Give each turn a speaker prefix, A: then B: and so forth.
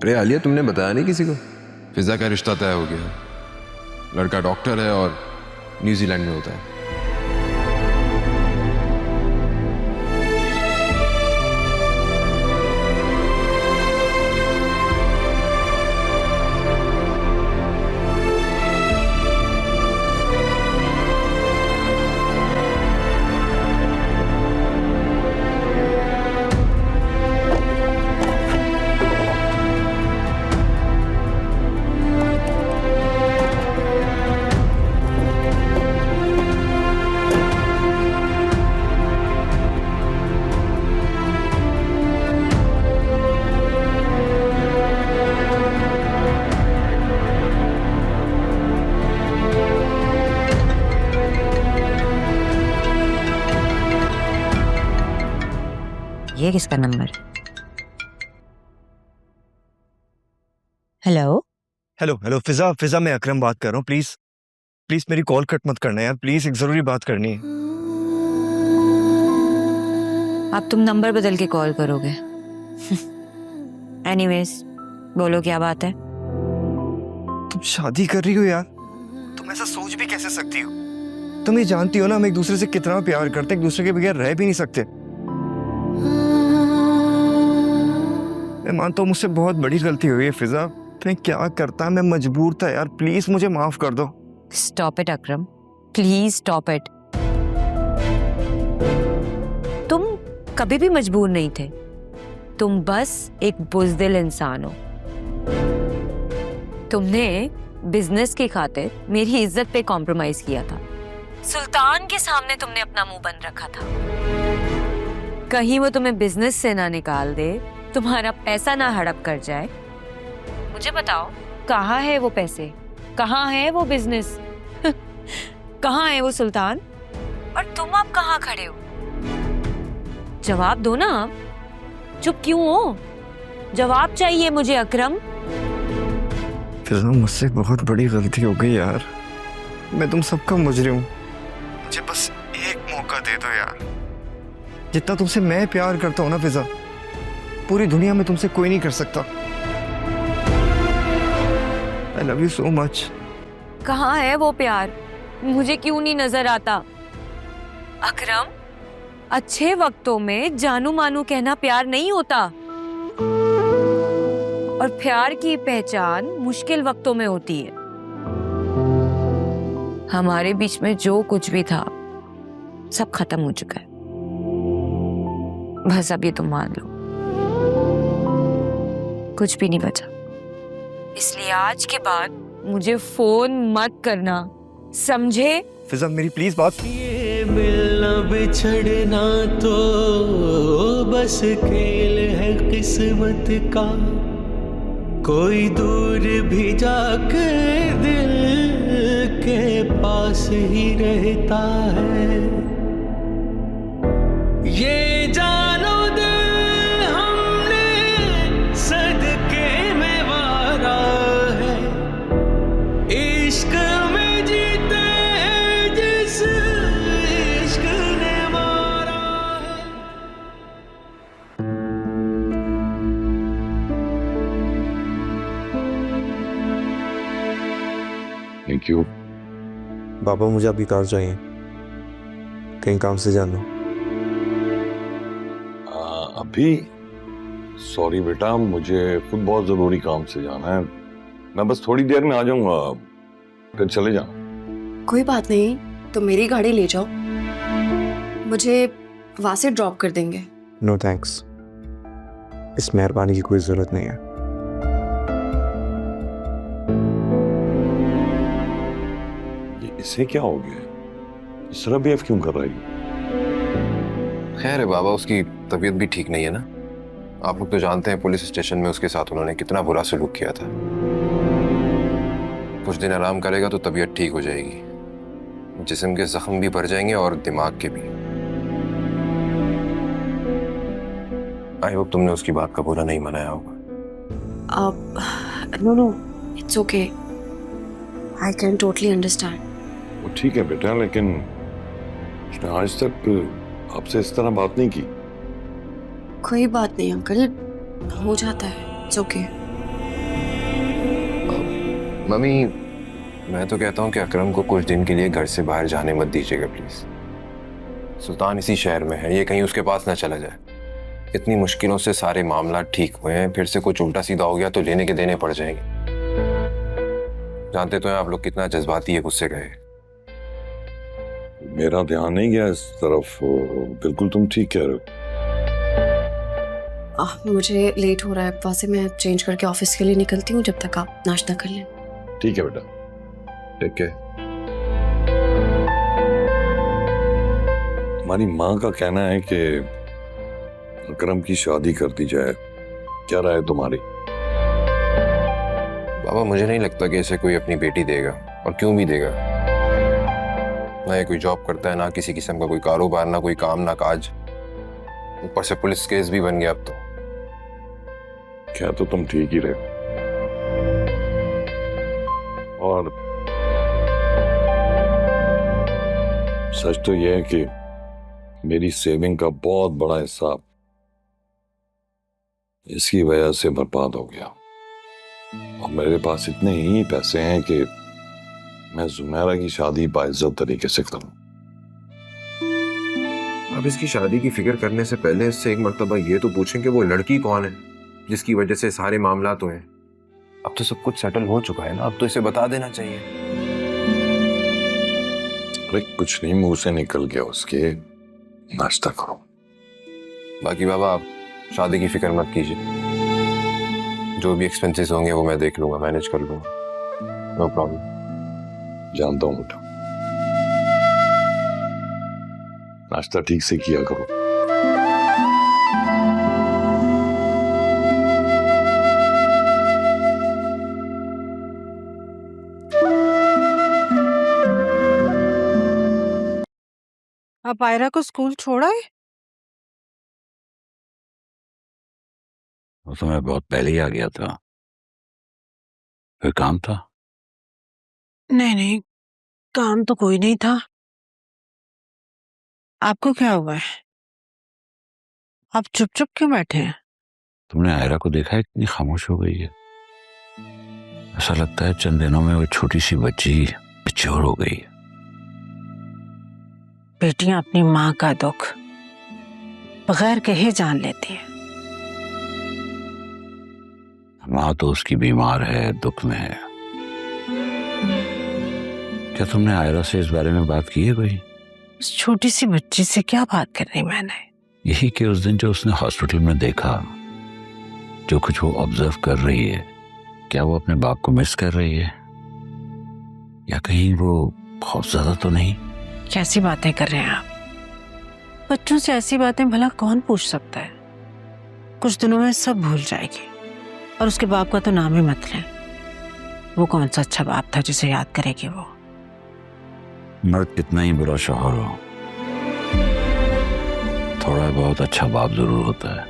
A: अरे आलिया, तुमने बताया नहीं किसी को?
B: फिजा का रिश्ता तय हो गया। लड़का डॉक्टर है और न्यूजीलैंड में होता है।
C: ये किसका नंबर है? हेलो
D: हेलो हेलो फिजा फिजा, मैं अकरम बात कर रहा हूँ। प्लीज प्लीज मेरी कॉल कट मत करना यार, प्लीज एक जरूरी बात करनी है।
C: अब तुम नंबर बदल के कॉल करोगे? एनीवेज, बोलो क्या बात है?
D: तुम शादी कर रही हो यार? तुम ऐसा सोच भी कैसे सकती हो? तुम ये जानती हो ना हम एक दूसरे से कितना प्यार करते हैं, एक दूसरे के बगैर रह भी नहीं सकते। मैं मानता हूँ मुझसे बहुत बड़ी गलती हुई है फिजा। मैं क्या करता, मैं मजबूर था यार, प्लीज मुझे माफ कर दो।
C: Stop it Akram, please stop it. तुम कभी भी मजबूर नहीं थे, तुम बस एक बुज़दिल इंसान हो। तुमने बिजनेस की खातिर मेरी इज्जत पे कॉम्प्रोमाइज किया था। सुल्तान के सामने तुमने अपना मुंह बंद रखा था। कहीं वो तुम्हें बिजनेस से ना निकाल दे, तुम्हारा पैसा ना हड़प कर जाए। मुझे बताओ, कहाँ है वो पैसे, कहाँ है वो बिजनेस, कहाँ है वो सुल्तान, और तुम अब कहाँ खड़े हो? जवाब दो ना। चुप क्यों हो? जवाब चाहिए मुझे अकरम।
D: फिजा मुझसे बहुत बड़ी गलती हो गई यार, मैं तुम सबका मुजरिम हूँ। मुझे बस एक मौका दे दो यार। जितना तुमसे मैं प्यार करता हूँ ना फिजा, पूरी दुनिया में तुमसे कोई नहीं कर सकता। I love you so much।
C: कहाँ है वो प्यार? मुझे क्यों नहीं नजर आता? अकरम, अच्छे वक्तों में जानू मानू कहना प्यार नहीं होता, और प्यार की पहचान मुश्किल वक्तों में होती है। हमारे बीच में जो कुछ भी था सब खत्म हो चुका है। बस अब ये तुम मान लो, कुछ भी नहीं बचा। इसलिए आज के बाद मुझे फोन मत करना, समझे?
D: फिजा मेरी प्लीज बात।
E: ये मिलना बिछड़ना तो बस खेल है किस्मत का, कोई दूर भी जाकर दिल के पास ही रहता है। ये जानो दिल हमने सदके में वारा है, इश्क में जीते हैं जिस इश्क ने मारा है।
B: Thank you.
F: बाबा मुझे अभी कार चाहिए, कहीं काम से जाना।
G: अभी सॉरी बेटा, मुझे खुद बहुत जरूरी काम से जाना है। मैं बस थोड़ी देर में आ जाऊंगा, फिर चले जाना।
H: कोई बात नहीं, तो मेरी गाड़ी ले जाओ, मुझे वहां से ड्रॉप कर देंगे।
F: नो थैंक्स, इस मेहरबानी की कोई जरूरत नहीं है।
G: इसे क्या हो गया? इस तरह बिहेव क्यों कर रही है?
B: खैर है बाबा, उसकी तबीयत भी ठीक नहीं है ना। आप लोग तो जानते हैं पुलिस स्टेशन में उसके साथ उन्होंने कितना बुरा सलूक किया था। कुछ दिन आराम करेगा तो तबीयत ठीक हो जाएगी, जिस्म के जख्म भी भर जाएंगे और दिमाग के भी। आई होप तुमने उसकी बात का बुरा नहीं मनाया होगा।
H: No, it's okay, I can totally understand.
G: वो ठीक है बेटा, लेकिन उसने आज तक आपसे इस तरह बात नहीं की।
H: कोई बात नहीं अंकल, हो जाता है, इट्स ओके।
B: मम्मी, मैं तो कहता हूँ कि अकरम को कुछ दिन के लिए घर से बाहर जाने मत दीजिएगा प्लीज। सुल्तान इसी शहर में है, ये कहीं उसके पास ना चला जाए। इतनी मुश्किलों से सारे मामला ठीक हुए हैं, फिर से कुछ उल्टा सीधा हो गया तो लेने के देने पड़ जाएंगे। जानते तो हैं आप लोग कितना जज्बाती है, गुस्से गए।
G: मेरा ध्यान नहीं गया इस तरफ। बिल्कुल तुम ठीक कह रहे हो।
H: मुझे लेट हो रहा है, वहाँ से मैं चेंज करके ऑफिस के लिए निकलती हूँ, जब तक आप नाश्ता कर लें।
G: ठीक है बेटा।
B: ठीक है।
G: हमारी माँ का कहना है कि अकरम की शादी कर दी जाए, क्या राय है तुम्हारी?
B: बाबा, मुझे नहीं लगता कि इसे कोई अपनी बेटी देगा, और क्यों भी देगा। ना ये कोई जॉब करता है, ना किसी किस्म का कोई कारोबार, ना कोई काम ना काज, ऊपर से पुलिस केस भी बन गया अब तो।
G: क्या तो तुम ठीक ही रहे। और सच तो यह है कि मेरी सेविंग का बहुत बड़ा हिस्सा इसकी वजह से बर्बाद हो गया, और मेरे पास इतने ही पैसे हैं कि मैं जुमैरा की शादी बाइज्जत तरीके से करूं।
B: अब इसकी शादी की फिक्र करने से पहले इससे एक मर्तबा ये तो पूछें कि वो लड़की कौन है जिसकी वजह से सारे मामला तो हैं। अब तो सब कुछ सेटल हो चुका है ना, अब तो इसे बता देना चाहिए।
G: अरे कुछ नहीं, मुंह से निकल गया उसके। नाश्ता करो।
B: बाकी बाबा, आप शादी की फिक्र मत कीजिए, जो भी एक्सपेंसेस होंगे वो मैं देख लूंगा, मैनेज कर लूंगा, नो प्रॉब्लम।
G: जानता हूं बेटा। नाश्ता ठीक से किया करो।
A: अब आयरा को स्कूल छोड़ा है?
I: वो तो मैं बहुत पहले ही आ गया था, फिर काम था।
A: नहीं नहीं, काम तो कोई नहीं था। आपको क्या हुआ है? आप चुप चुप क्यों बैठे हैं?
I: तुमने आयरा को देखा है, कितनी खामोश हो गई है। ऐसा लगता है चंद दिनों में वो छोटी सी बच्ची मैच्योर हो गई है।
A: बेटियां अपनी माँ का दुख बगैर कहे जान लेती है।
I: माँ तो उसकी बीमार है, दुख में है। क्या तुमने आयरा से इस बारे में बात की है कोई?
A: उस छोटी सी बच्ची से क्या बात करनी मैंने?
I: यही कि उस दिन जो उसने हॉस्पिटल में देखा, जो कुछ वो ऑब्जर्व कर रही है, क्या वो अपने बाप को मिस कर रही है, या कहीं वो खौफजदा तो नहीं?
A: कैसी बातें कर रहे हैं आप? बच्चों से ऐसी बातें भला कौन पूछ सकता है? कुछ दिनों में सब भूल जाएगी, और उसके बाप का तो नाम ही मत लें। वो कौन सा अच्छा बाप था जिसे याद करेगी वो?
I: मर्द कितना ही बुरा शौहर हो, थोड़ा बहुत अच्छा बाप जरूर होता है।